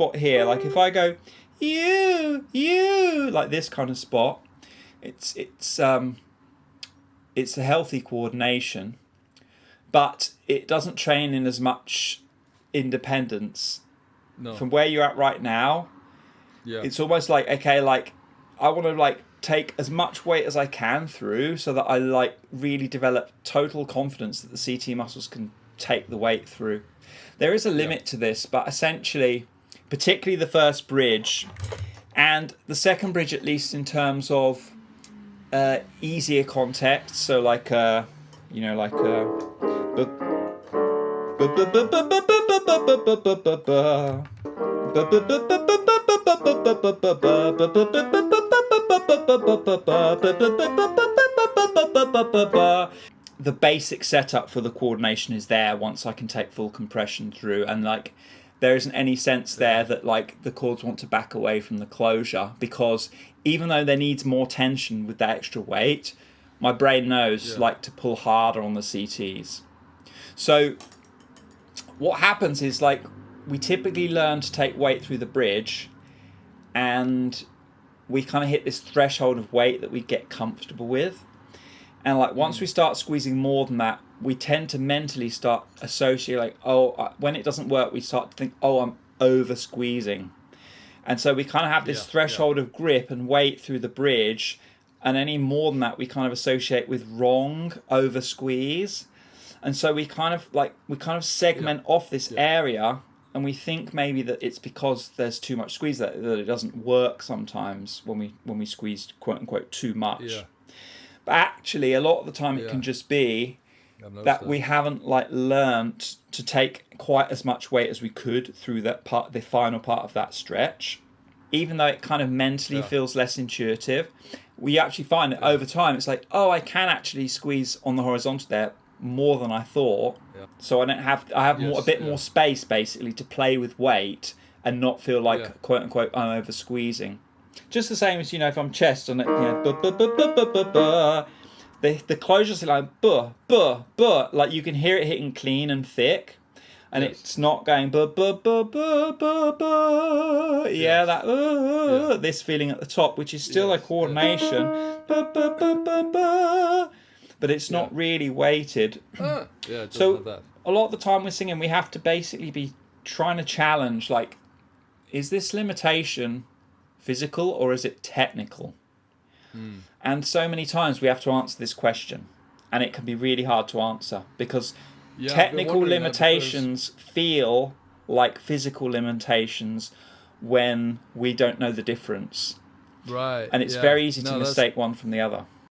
spot here, like if I go you like this kind of spot, it's a healthy coordination, but it doesn't train in as much independence. No. From where you're at right now. Yeah. It's almost like, okay, like I want to like take as much weight as I can through so that I like really develop total confidence that the CT muscles can take the weight through. There is a limit to this, but essentially, particularly the first bridge and the second bridge, at least in terms of easier context. So like, you know, like the basic setup for the coordination is there once I can take full compression through, and like there isn't any sense there that like the chords want to back away from the closure, because even though there needs more tension with that extra weight, my brain knows like to pull harder on the CTs. So what happens is like we typically learn to take weight through the bridge, and we kind of hit this threshold of weight that we get comfortable with. And like once we start squeezing more than that, we tend to mentally start associating like, when it doesn't work, we start to think, I'm over squeezing. And so we kind of have this threshold of grip and weight through the bridge, and any more than that we kind of associate with wrong over squeeze. And so we kind of segment off this area, and we think maybe that it's because there's too much squeeze that it doesn't work sometimes when we squeeze quote unquote too much. Yeah. But actually, a lot of the time it can just be that we haven't like learnt to take quite as much weight as we could through that part, the final part of that stretch. Even though it kind of mentally feels less intuitive, we actually find that over time it's like, I can actually squeeze on the horizontal there more than I thought. So I have a bit more space basically to play with weight and not feel like quote unquote I'm over squeezing. Just the same as, if I'm chest on it, the closure's like like you can hear it hitting clean and thick, and it's not going this feeling at the top, which is still a coordination, but it's not really weighted. So a lot of the time we're singing, we have to basically be trying to challenge, like, is this limitation physical or is it technical? And so many times we have to answer this question, and it can be really hard to answer because technical limitations feel like physical limitations when we don't know the difference. Right. And it's very easy to mistake one from the other.